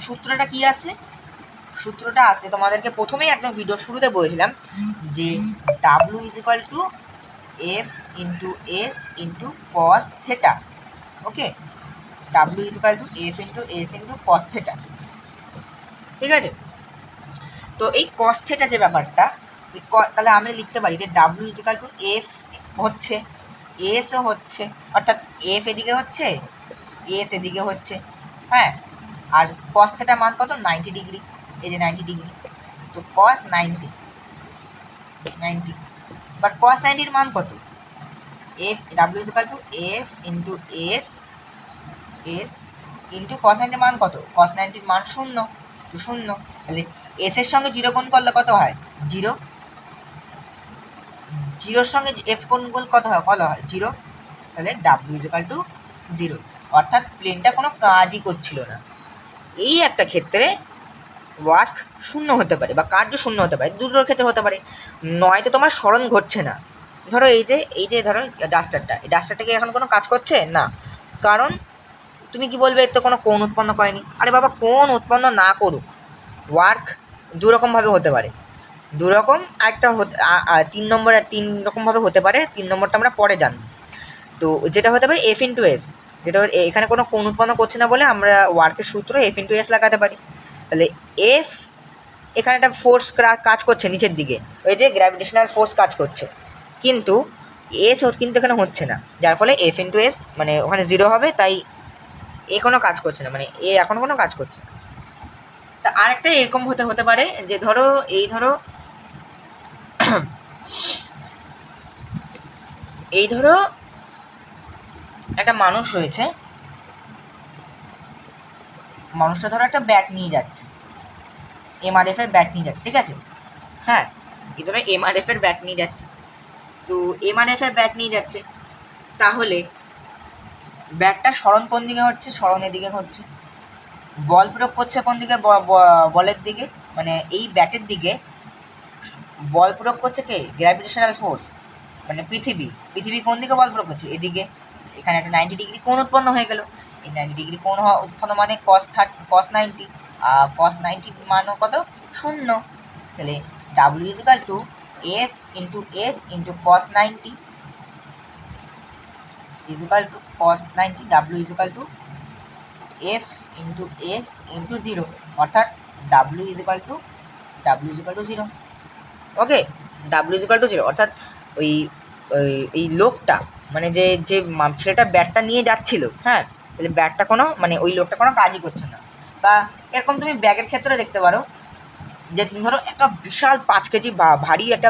সূত্রটা কি আসছে, সূত্রটা আসছে তোমাদেরকে প্রথমেই একদম ভিডিও শুরুতে বলেছিলাম যে W = F × S × cos theta. ওকে, W = F × S × cos theta, ঠিক আছে। তো এই cos থিটা যে ব্যাপারটা, তাহলে আমরা লিখতে পারি যে W = F হচ্ছে, এসও হচ্ছে, অর্থাৎ F এদিকে হচ্ছে, এস এদিকে হচ্ছে, হ্যাঁ, আর cos থিটা মান কত, 90°, এই যে 90°, তো cos 90, বাট cos 90 মান কত, W = F × S S into cos নাইনটির মান কত? কস নাইনটির মান 0, তো 0, তাহলে এস এর সঙ্গে 0 গুণ করলে কত হয়? 0, 0-র সঙ্গে এফ গুণ করলে কত হয়? 0, তাহলে ডাব্লিউ ইজ ইকুয়াল টু 0, অর্থাৎ প্লেনটা কোনো কাজই করছিল না। এই একটা ক্ষেত্রে ওয়ার্ক 0 হতে পারে বা কার্য 0 হতে পারে, দুটোর ক্ষেত্রে হতে পারে। নয়তো তোমার স্মরণ ঘটছে না। ধরো এই যে ধরো ডাস্টারটা, এই ডাস্টারটা কি এখন কোনো কাজ করছে না? কারণ তুমি কি বলবে, এর তো কোনো কোণ উৎপন্ন করেনি। আরে বাবা, কোণ উৎপন্ন না করুক, ওয়ার্ক দুরকমভাবে হতে পারে। দুরকম, একটা 3 রকমভাবে হতে পারে। 3 নম্বরটা আমরা পরে জানব। তো যেটা হতে পারে এফ ইন্টু এস, যেটা এখানে কোনো কোণ উৎপন্ন করছে না বলে আমরা ওয়ার্কের সূত্র এফ ইন্টু এস লাগাতে পারি। তাহলে এফ, এখানে একটা ফোর্স কাজ করছে নিচের দিকে, ওই যে গ্র্যাভিটেশনাল ফোর্স কাজ করছে, কিন্তু এস কিন্তু এখানে হচ্ছে না, যার ফলে এফ ইন্টু এস মানে ওখানে 0 হবে। তাই এ কোনো কাজ করছে না, মানে এ এখন কোনো কাজ করছে না। তা আরেকটা এরকম হতে পারে যে ধরো এই ধরো একটা মানুষ রয়েছে, মানুষটা ধরো একটা ব্যাট নিয়ে যাচ্ছে, এমআরএফ এর ব্যাট নিয়ে যাচ্ছে, ঠিক আছে? হ্যাঁ, এই ধরো এমআরএফ এর ব্যাট নিয়ে যাচ্ছে। তো এমআরএফ এর ব্যাট নিয়ে যাচ্ছে, তাহলে ব্যাটটার সরণ কোন দিকে হচ্ছে? সরণের দিকে হচ্ছে। বল প্রয়োগ করছে কোন দিকে? বলের দিকে, মানে এই ব্যাটের দিকে বল প্রয়োগ করছে কে? গ্র্যাভিটেশনাল ফোর্স, মানে পৃথিবী কোন দিকে বল প্রয়োগ করছে? এদিকে। এখানে একটা 90 ডিগ্রি কোণ উৎপন্ন হয়ে গেল। এই 90 ডিগ্রি কোণ উৎপন্ন মানে cos 90, cos 90 মানও কত? 0। তাহলে W is equal two F into S into cos 90 is equal two cos 90, W is equal two F into S into 0, অর্থাৎ W is equal two 0। Okay, W is equal two 0, অর্থাৎ ওই এই লোকটা, মানে যে ছেলেটা ব্যাটটা নিয়ে যাচ্ছিল, হ্যাঁ, তাহলে ব্যাটটা কোনো, মানে ওই লোকটা কোনো কাজই করছে না। বা এরকম তুমি ব্যাগের ক্ষেত্রে দেখতে পারো, যে তুমি ধরো একটা বিশাল 5 কেজি ভারী একটা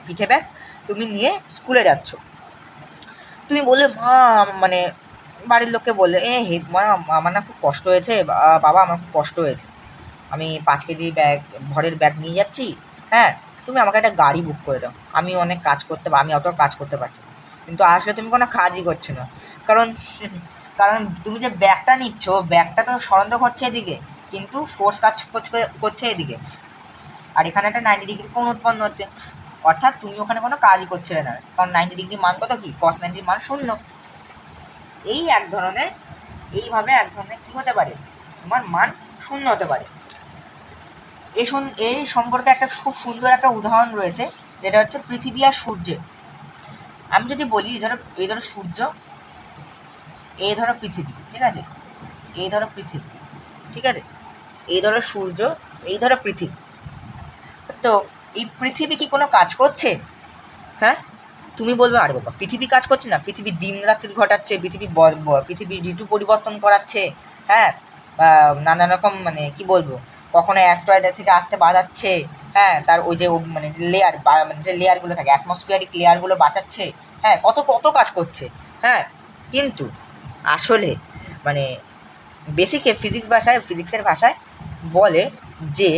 পিঠে ব্যাগ তুমি নিয়ে স্কুলে যাচ্ছ। তুমি বললে, মা, মানে বাড়ির লোককে বললে, হে মা, আমার না খুব কষ্ট হয়েছে, বাবা আমার খুব কষ্ট হয়েছে, আমি 5 কেজি ভরের ব্যাগ নিয়ে যাচ্ছি, হ্যাঁ, তুমি আমাকে একটা গাড়ি বুক করে দাও, আমি অনেক কাজ আমি অত কাজ করতে পারছি। কিন্তু আসলে তুমি কোনো কাজই করছো না, কারণ কারণ তুমি যে ব্যাগটা নিচ্ছ, ব্যাগটা তো সরন্দ করছে এদিকে, কিন্তু ফোর্স কাজ করছে এদিকে, আর এখানে একটা 90 ডিগ্রি কোণ উৎপন্ন হচ্ছে, অর্থাৎ তুমি ওখানে কোনো কাজই করছিলে না, কারণ 90 ডিগ্রি মান কত? কি cos 90 মান 0। এইভাবে এক ধরনের কী হতে পারে? তোমার মান 0 হতে পারে। এই সম্পর্কে একটা খুব সুন্দর একটা উদাহরণ রয়েছে, যেটা হচ্ছে পৃথিবী আর সূর্যের। আমি যদি বলি, এই ধরো সূর্য, এই ধরো পৃথিবী, ঠিক আছে? এই ধরো পৃথিবী, ঠিক আছে? এই ধরো সূর্য, এই ধরো পৃথিবী। তো এই পৃথিবী কি কোনো কাজ করছে? হ্যাঁ, তুমি বলবে, আরে বাবা, পৃথিবী কাজ করছে না, পৃথিবী দিন রাত্রি ঘটাচ্ছে, পৃথিবী ঋতু পরিবর্তন করাচ্ছে, হ্যাঁ, নানা রকম, মানে কি বলবো, কখনো অ্যাস্ট্রয়েডের থেকে আসতে বাজাচ্ছে, হ্যাঁ, তার ওই যে মানে লেয়ার, মানে যে লেয়ারগুলো থাকে, অ্যাটমসফিয়ারিক লেয়ারগুলো বাঁচাচ্ছে, হ্যাঁ, কত কত কাজ করছে, হ্যাঁ। কিন্তু আসলে মানে বেসিকে ফিজিক্সের ভাষায় বলে যে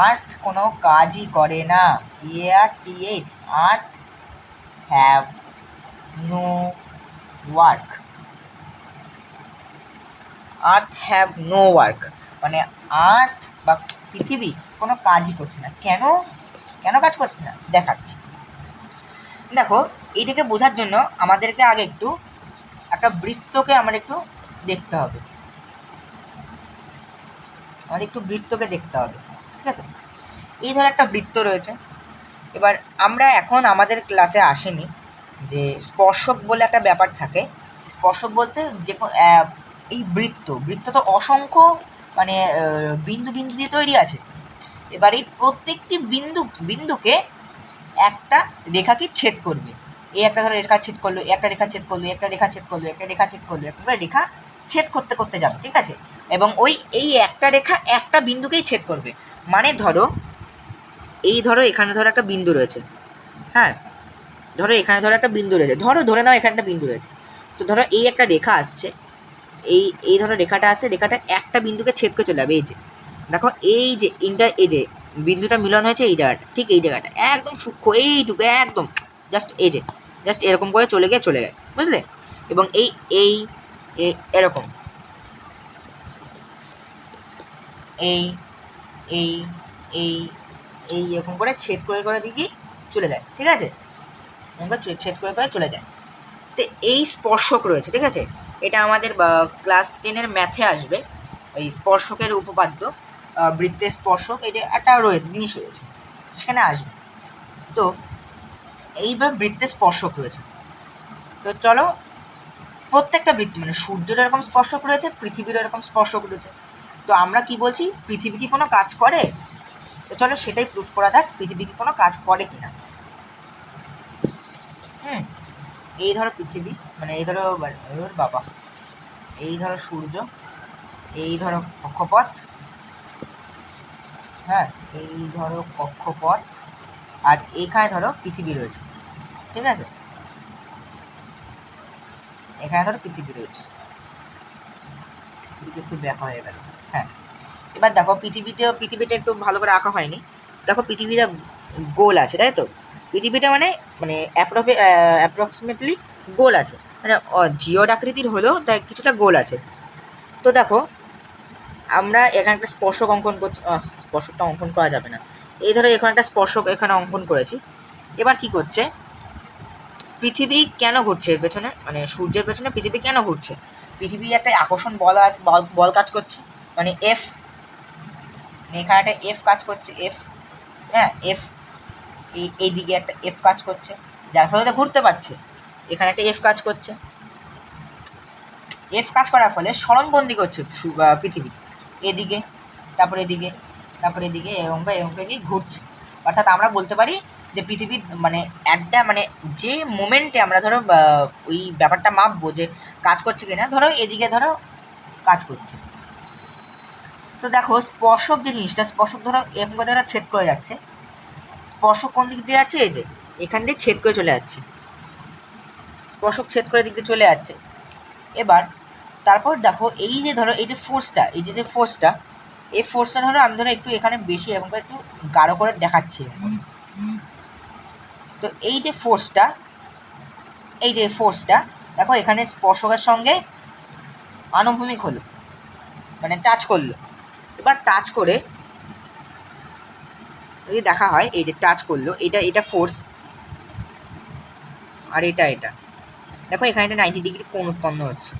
আর্থ কোনো কাজই করে না। ARTH, earth have no work. Earth have no work, মানে আর্থ বা পৃথিবী কোনো কাজই করছে না। কেন কেন কাজ করছে না দেখাচ্ছি। দেখো, এইটাকে বোঝার জন্য আমাদেরকে আগে একটা বৃত্তকে আমার একটু দেখতে হবে, বৃত্তকে দেখতে হবে, ঠিক আছে? এই ধর একটা বৃত্ত রয়েছে। এবার আমরা এখন আমাদের ক্লাসে আসেনি যে স্পর্শক বলে একটা ব্যাপার থাকে। স্পর্শক বলতে যে এই বৃত্ত তো অসংখ্য, মানে বিন্দু দিয়ে তৈরি আছে। এবার এই প্রত্যেকটি বিন্দুকে একটা রেখাকে ছেদ করবে। এই একটা ধরো রেখা ছেদ করলো, একটা রেখা ছেদ করলো, একটা রেখা ছেদ করলো, একটা রেখা ছেদ করলো, একটা রেখা ছেদ করতে যাবে, ঠিক আছে? এবং এই একটা রেখা একটা বিন্দুকেই ছেদ করবে। মানে ধরো এখানে ধরো একটা বিন্দু রয়েছে, হ্যাঁ, ধরো এখানে ধরো একটা বিন্দু রয়েছে, ধরে নাও এখানে একটা বিন্দু রয়েছে। তো ধরো এই একটা রেখা আসছে, এই ধরো রেখাটা আসছে, রেখাটা একটা বিন্দুকে ছেদ করে চলে যাবে। এই যে দেখো এই যে এই যে বিন্দুটা মিলন হয়েছে এই জায়গাটা, ঠিক এই জায়গাটা একদম সূক্ষ্ম এইটুকু একদম জাস্ট এই যে জাস্ট এরকম করে চলে যায়, বুঝলে? এবং এই এই এরকম এই এই এই এই এরকম করে ছেদ করে দিকে চলে যায়, ঠিক আছে? এরকম করে ছেদ করে চলে যায়। তো এই স্পর্শক রয়েছে, ঠিক আছে? এটা আমাদের ক্লাস 10-এর ম্যাথে আসবে, এই স্পর্শকের উপপাদ্য, বৃত্তের স্পর্শক, এটা একটা রয়েছে, জিনিস রয়েছে, সেখানে আসবে। তো এইবার বৃত্তের স্পর্শক রয়েছে। তো চলো, প্রত্যেকটা বৃত্ত মানে সূর্যের এরকম স্পর্শক রয়েছে, পৃথিবীর এরকম স্পর্শক রয়েছে। তো আমরা কি বলছি, পৃথিবী কি কোনো কাজ করে? তো চলো সেটাই প্রুফ করা যাক, পৃথিবী কি কোনো কাজ করে কিনা। এই ধরো পৃথিবী, মানে এই ধরো বাবা, এই ধরো সূর্য, এই ধরো কক্ষপথ, হ্যাঁ এই ধরো কক্ষপথ, আর এখানে ধরো পৃথিবী রয়েছে, ঠিক আছে? এখানে ধরো পৃথিবী রয়েছে, পৃথিবীতে একটু ব্যাখ্যা হয়ে গেল। হ্যাঁ, এবার দেখো পৃথিবীটা একটু ভালো করে আঁকা হয়নি। দেখো পৃথিবীটা গোল আছে, তাই তো? পৃথিবীটা মানে মানে অ্যাপ্রক্সিমেটলি গোল আছে, মানে জিওড আকৃতির হলেও তাই কিছুটা গোল আছে। তো দেখো আমরা এখানে একটা স্পর্শক অঙ্কন করছি, স্পর্শকটা অঙ্কন করা যাবে না, এই ধরো এখানে একটা স্পর্শক এখানে অঙ্কন করেছি। এবার কি করছে, পৃথিবী কেন ঘুরছে এর পেছনে, মানে সূর্যের পেছনে পৃথিবী কেন ঘুরছে? পৃথিবী একটা আকর্ষণ বল আছে, বল কাজ করছে, মানে এফ, এখানে একটা এফ কাজ করছে, এফ, হ্যাঁ এফ, এইদিকে একটা এফ কাজ করছে, যার ফলে তো ঘুরতে পারছে। এখানে একটা এফ কাজ করছে, এফ কাজ করার ফলে স্মরণবন্দি করছে পৃথিবী, এদিকে তারপরে এদিকে তারপরে এদিকে এরকম কি ঘুরছে। অর্থাৎ আমরা বলতে পারি যে পৃথিবীর মানে একটা মানে যে মোমেন্টে আমরা ধরো ওই ব্যাপারটা মাপবো যে কাজ করছে কিনা, ধরো এদিকে ধরো কাজ করছে। তো দেখো স্পর্শক যে জিনিসটা, স্পর্শক ধরো এরকম করে ধরো ছেদ করে যাচ্ছে, স্পর্শক কোন দিক দিয়ে যাচ্ছে, এই যে এখান দিয়ে ছেদ করে চলে যাচ্ছে, স্পর্শক ছেদ করে দিক দিয়ে চলে যাচ্ছে। এবার তারপর দেখো এই যে ধরো এই যে ফোর্সটা, এই যে ফোর্সটা, এই ফোর্সটা ধরো আমি ধরো একটু এখানে বেশি এবং একটু গাঢ় করে দেখাচ্ছি। তো এই যে ফোর্সটা, এই যে ফোর্সটা দেখো এখানে স্পর্শকের সঙ্গে আনুভূমিক হলো, মানে টাচ করলো। এবার টাচ করে যদি দেখা হয়, এই যে টাচ করলো, এটা ফোর্স, আর এটা দেখো এখানে একটা 90 ডিগ্রি কোণ উৎপন্ন হচ্ছে।